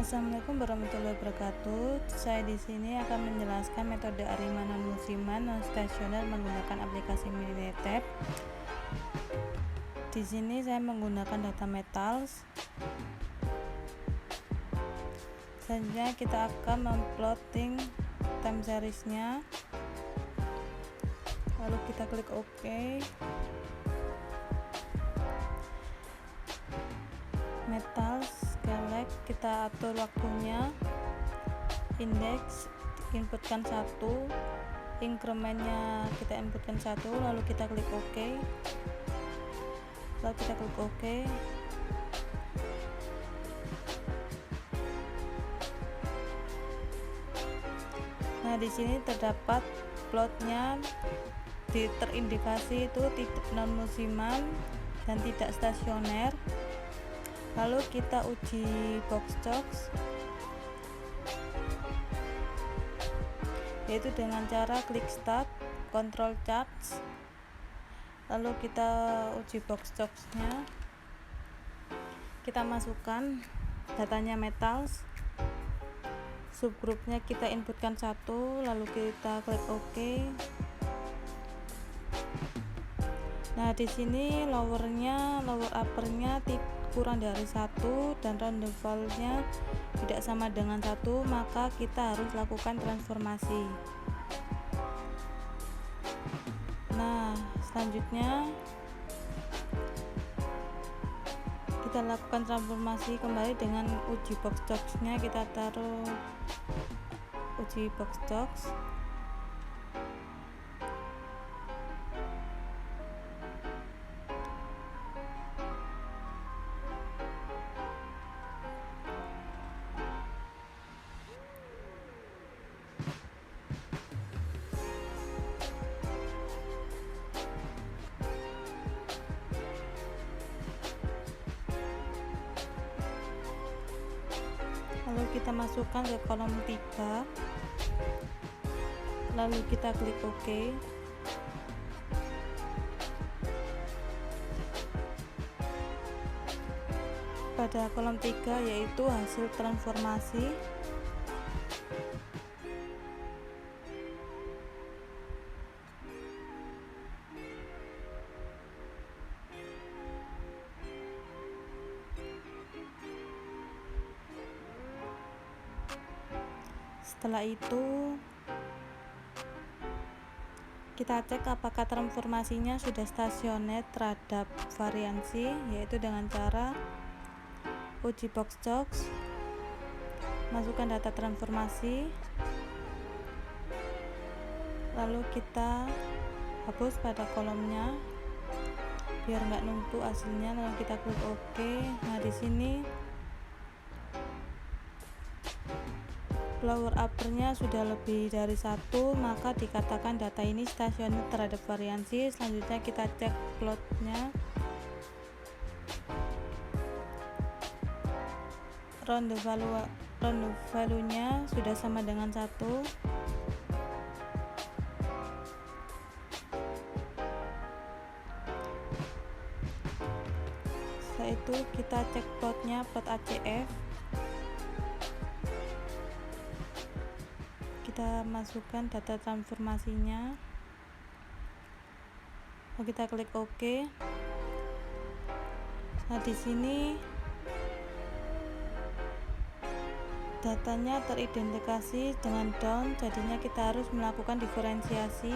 Assalamualaikum warahmatullahi wabarakatuh. Saya di sini akan menjelaskan metode ARIMA non musiman non stasioner menggunakan aplikasi Minitab. Di sini saya menggunakan data metals. Selanjutnya kita akan memplotting time seriesnya. Lalu kita klik OK. Metals, select, kita atur waktunya, indeks inputkan 1, incrementnya kita inputkan 1, lalu kita klik OK, Nah, di sini terdapat plotnya, terindikasi itu titik non musiman dan tidak stasioner. Lalu kita uji Boxbox, yaitu dengan cara klik start, control charts, lalu kita uji Boxbox-nya. Kita masukkan datanya metals, subgrupnya kita inputkan 1, lalu kita klik OK. Nah, di sini lower uppernya kurang dari 1 dan roundable-nya tidak sama dengan 1, maka kita harus lakukan transformasi. Nah, selanjutnya kita lakukan transformasi kembali dengan uji Boxbox-nya. Kita taruh uji Boxbox. Lalu kita masukkan ke kolom 3, lalu kita klik OK. Pada kolom 3 yaitu hasil transformasi. Setelah itu kita cek apakah transformasinya sudah stasioner terhadap variansi, yaitu dengan cara uji Boxbox, masukkan data transformasi, lalu kita hapus pada kolomnya biar nggak numpuk hasilnya, lalu kita klik OK. Nah, di sini lower uppernya sudah lebih dari 1, maka dikatakan data ini stasioner terhadap variansi. Selanjutnya kita cek plotnya, round value-nya sudah sama dengan 1. Setelah itu kita cek plotnya, plot ACF. Kita masukkan data transformasinya, lalu kita klik OK. Nah, di sini datanya teridentifikasi dengan down, jadinya kita harus melakukan diferensiasi.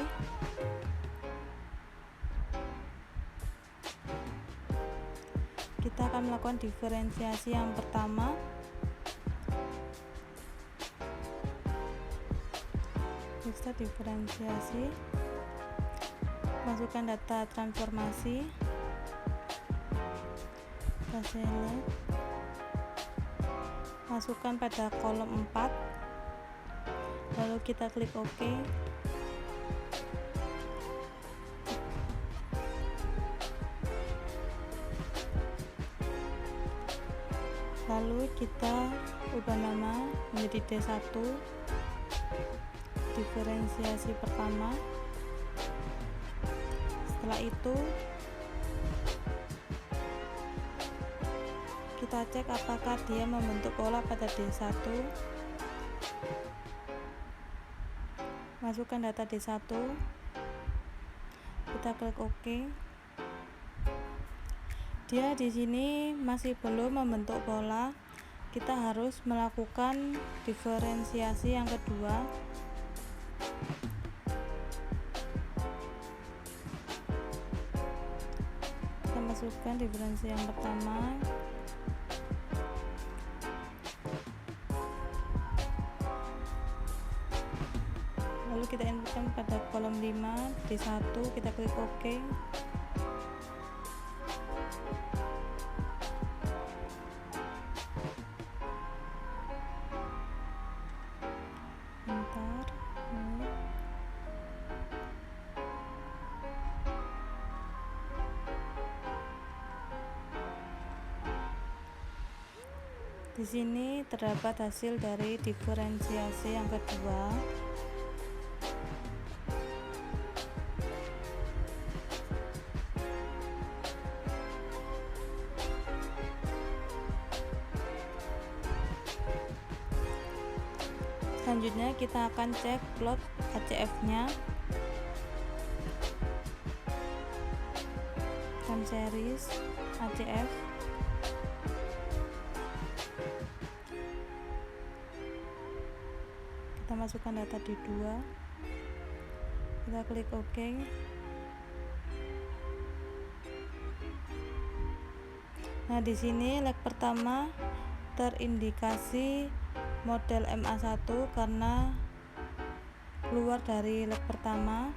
Kita akan melakukan diferensiasi yang pertama. Kita diferensiasi, masukkan data transformasi, kita select, masukkan pada kolom 4, lalu kita klik OK. Lalu kita ubah nama menjadi D1, diferensiasi pertama. Setelah itu Kita cek apakah dia membentuk pola pada D1. Masukkan data D1. Kita klik OK. Dia di sini masih belum membentuk pola. Kita harus melakukan diferensiasi yang kedua. Kita masukkan diferensi yang pertama. Lalu kita inputkan pada kolom 5 D1, kita klik OK. Bentar. Di sini terdapat hasil dari diferensiasi yang kedua. Selanjutnya kita akan cek plot ACF-nya. Time series ACF. Kita masukkan data di 2. Kita klik OK. Nah, di sini leg pertama terindikasi model MA1 karena keluar dari leg pertama,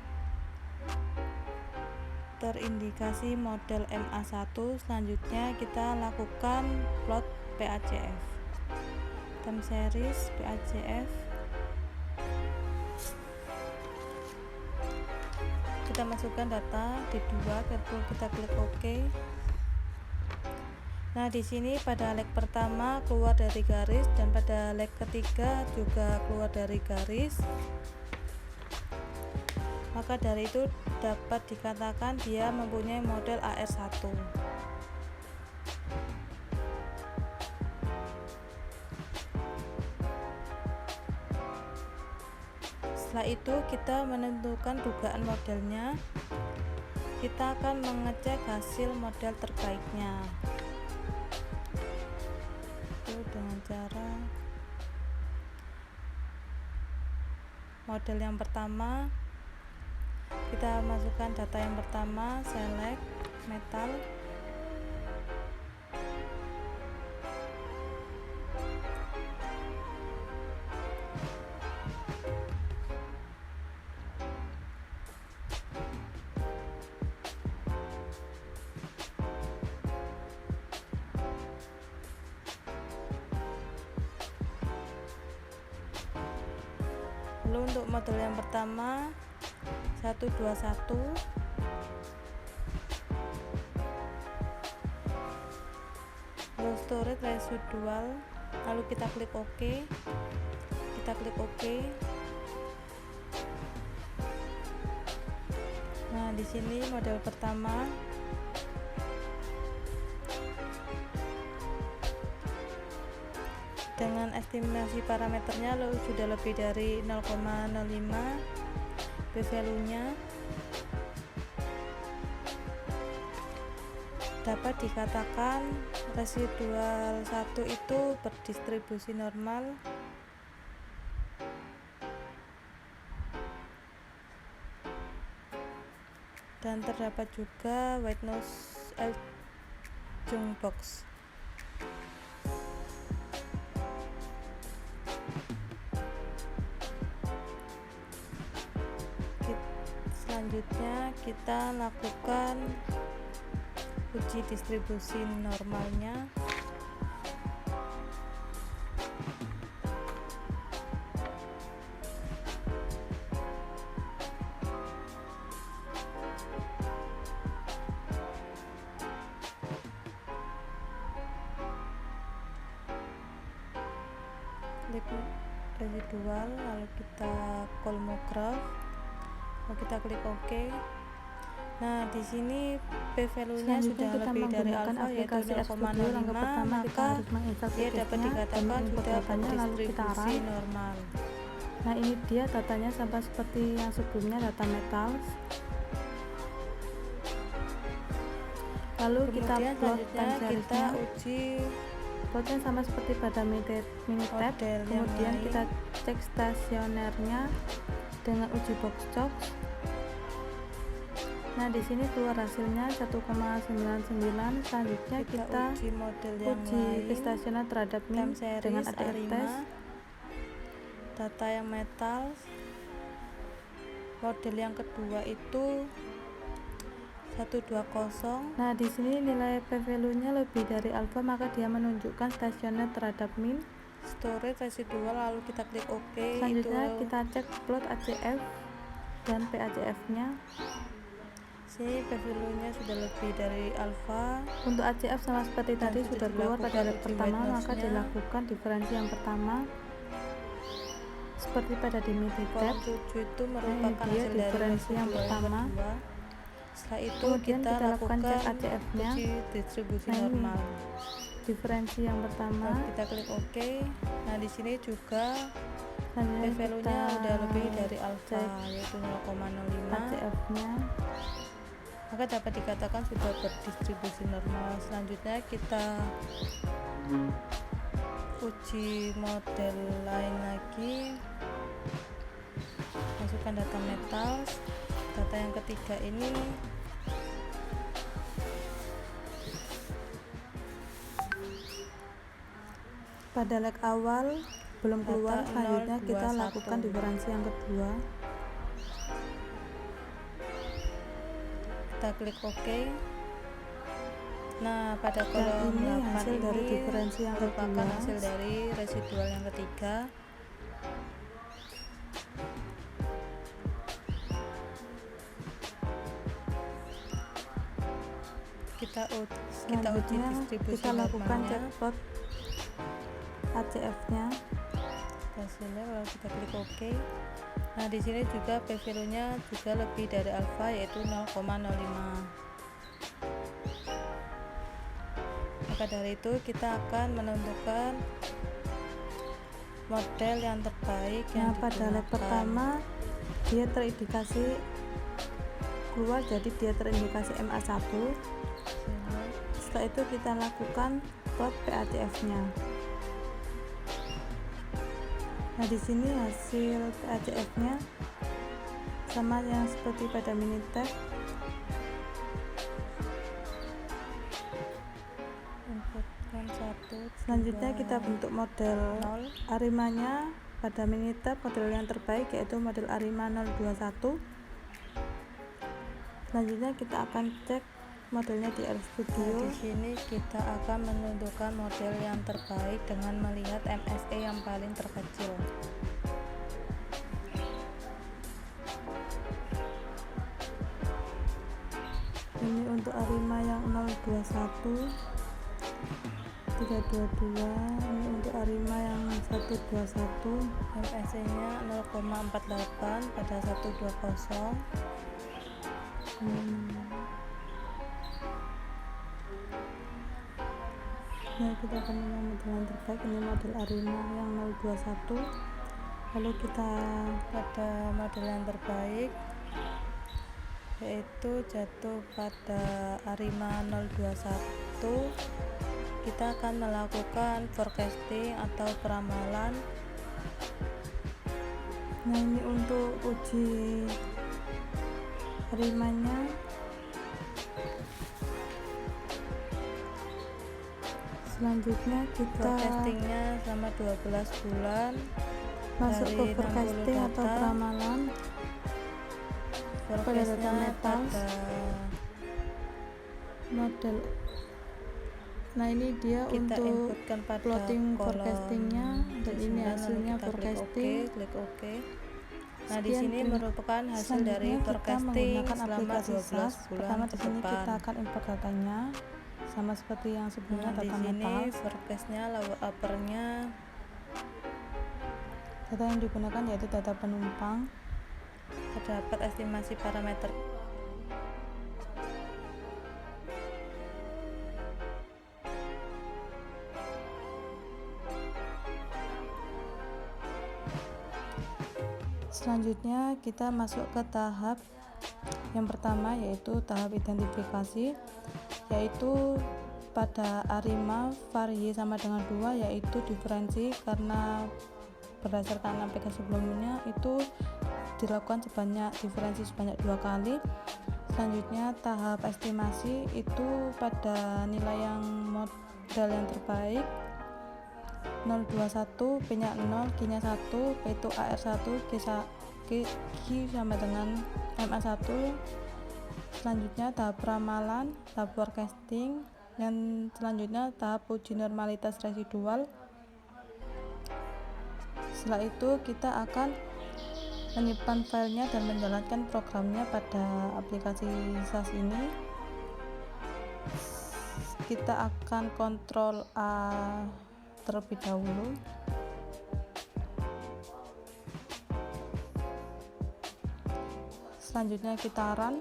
terindikasi model MA1. Selanjutnya kita lakukan plot PACF, time series PACF. Kita masukkan data di 2, kita klik OK. Nah, di sini pada leg pertama keluar dari garis dan pada leg ketiga juga keluar dari garis. Maka dari itu dapat dikatakan dia mempunyai model AR1. Setelah itu kita menentukan dugaan modelnya. Kita akan mengecek hasil model terbaiknya. Dengan cara model yang pertama, kita masukkan data yang pertama, select metal. Lalu untuk model yang pertama 121, low storage residual, lalu kita klik OK. Kita klik OK. Nah, di sini model pertama dengan estimasi parameternya sudah lebih dari 0,05 p-value-nya. Dapat dikatakan residual 1 itu berdistribusi normal. Dan terdapat juga white noise adjunct box. Selanjutnya kita lakukan uji distribusi normalnya. Klik residual, lalu kita kolmograph, lalu kita klik OK. Nah, di sini P value-nya sudah kita lebih dari menggunakan alfa yaitu aplikasi RStudio. 0,05, Langkah pertama kita maka harus menginstal dia dapat package-nya dan dikatakan mengimport sudah datanya, lalu kita berdistribusi run. normal. Nah, ini dia datanya sama seperti yang sebelumnya, data metals. Lalu kita Kemudian plot selanjutnya time kita series-nya. uji Plotnya sama seperti pada Minitab. model yang Kemudian lain. kita cek stasionernya dengan uji box choc. Nah, di sini keluar hasilnya 1,99. Selanjutnya kita uji model yang uji lain, stasioner terhadap min dengan ADR test. Data yang metals. Model yang kedua itu 120. Nah, di sini nilai P value-nya lebih dari alfa, maka dia menunjukkan stasioner terhadap min. Storage residual, lalu kita klik OK. Selanjutnya kita cek plot ACF dan PACF-nya. Sini P value-nya sudah lebih dari alfa. Untuk ACF sama seperti tadi sudah keluar pada lab pertama, maka dilakukan diferensi yang pertama seperti pada di Minitab. 7 itu merupakan hasil dari diferensi yang pertama. Setelah itu Kemudian kita lakukan cek ACF-nya. uji distribusi normal. Diferensi yang pertama. Lalu kita klik OK. Nah, di sini juga P value-nya kita udah lebih dari alfa yaitu 0,05. ACF-nya. Maka dapat dikatakan sudah berdistribusi normal. Selanjutnya kita uji model lain lagi. Masukkan data metals. Data yang ketiga ini pada leg awal belum keluar. Selanjutnya kita lakukan diferensi yang kedua. Kita klik OK. Nah, pada kolom ini 8 hasil ini dari diferensi yang merupakan kedua. hasil dari residual yang ketiga. Kita uji distribusi kita lakukan normalnya. cek plot ACF-nya. Hasilnya lalu kita klik OK. Nah, di sini juga P value-nya juga lebih dari alfa yaitu 0,05. Maka dari itu kita akan menentukan model yang terbaik yang pada leg pertama dia terindikasi keluar, jadi dia terindikasi MA1. Setelah itu kita lakukan plot PACF-nya. Nah, di sini hasil PACF-nya sama yang seperti pada Minitab. Selanjutnya kita bentuk model Arimanya. Pada Minitab model yang terbaik yaitu model Arima 021. Selanjutnya kita akan cek modelnya di RStudio. Di sini kita akan menentukan model yang terbaik dengan melihat MSE yang paling terkecil. Ini untuk Arima yang 021 322. Ini untuk Arima yang 121. MSE nya 0,48 pada 120. Nah, kita akan memilih model yang terbaik. Ini model Arima yang 021. Lalu kita pada model yang terbaik yaitu jatuh pada Arima 021. Kita akan melakukan forecasting atau peramalan. Nah, ini untuk uji Arimanya. Selanjutnya kita forecastingnya selama 12 bulan masuk dari ke forecasting atau peramalan pada data metals model. Nah, ini dia kita untuk pada plotting forecastingnya, dan ini hasilnya forecasting. Klik OK. Nah, di sini merupakan hasil dari forecasting selama 12 bulan. Pertama di sini kita akan import datanya sama seperti yang sebelumnya. Nah, data di sini metal. forecastnya, lower uppernya. Data yang digunakan yaitu data penumpang. Terdapat estimasi parameter Selanjutnya kita masuk ke tahap yang pertama, yaitu tahap identifikasi, yaitu pada arima var y sama dengan 2, yaitu diferensi, karena berdasarkan aplikasi sebelumnya itu dilakukan diferensi sebanyak 2 kali. Selanjutnya tahap estimasi, itu pada nilai yang modal yang terbaik 021, P nya 0, Q nya 1, P itu AR1, Q sama dengan MA1. Selanjutnya tahap ramalan, tahap forecasting, dan selanjutnya tahap uji normalitas residual. Setelah itu kita akan menyimpan filenya dan menjalankan programnya pada aplikasi SAS ini. Kita akan kontrol A terlebih dahulu. Selanjutnya kita run.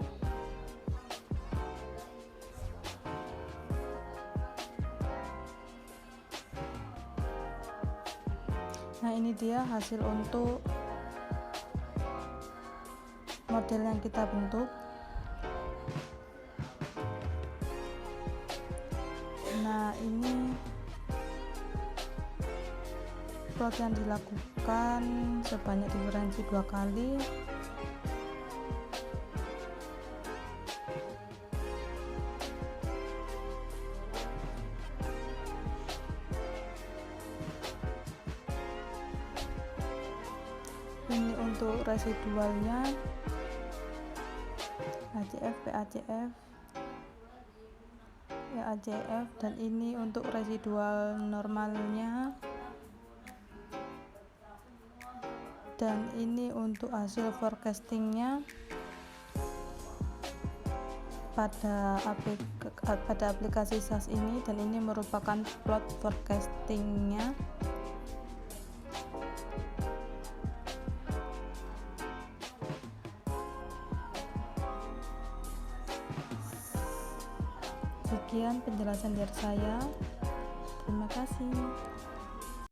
Nah, ini dia hasil untuk model yang kita bentuk. Nah, ini plot yang dilakukan sebanyak diferensi 2 kali. Ini untuk residualnya ACF, PACF, ACF, dan ini untuk residual normalnya, dan ini untuk hasil forecastingnya pada aplikasi SAS ini, dan ini merupakan plot forecastingnya. Sekian penjelasan dari saya. Terima kasih.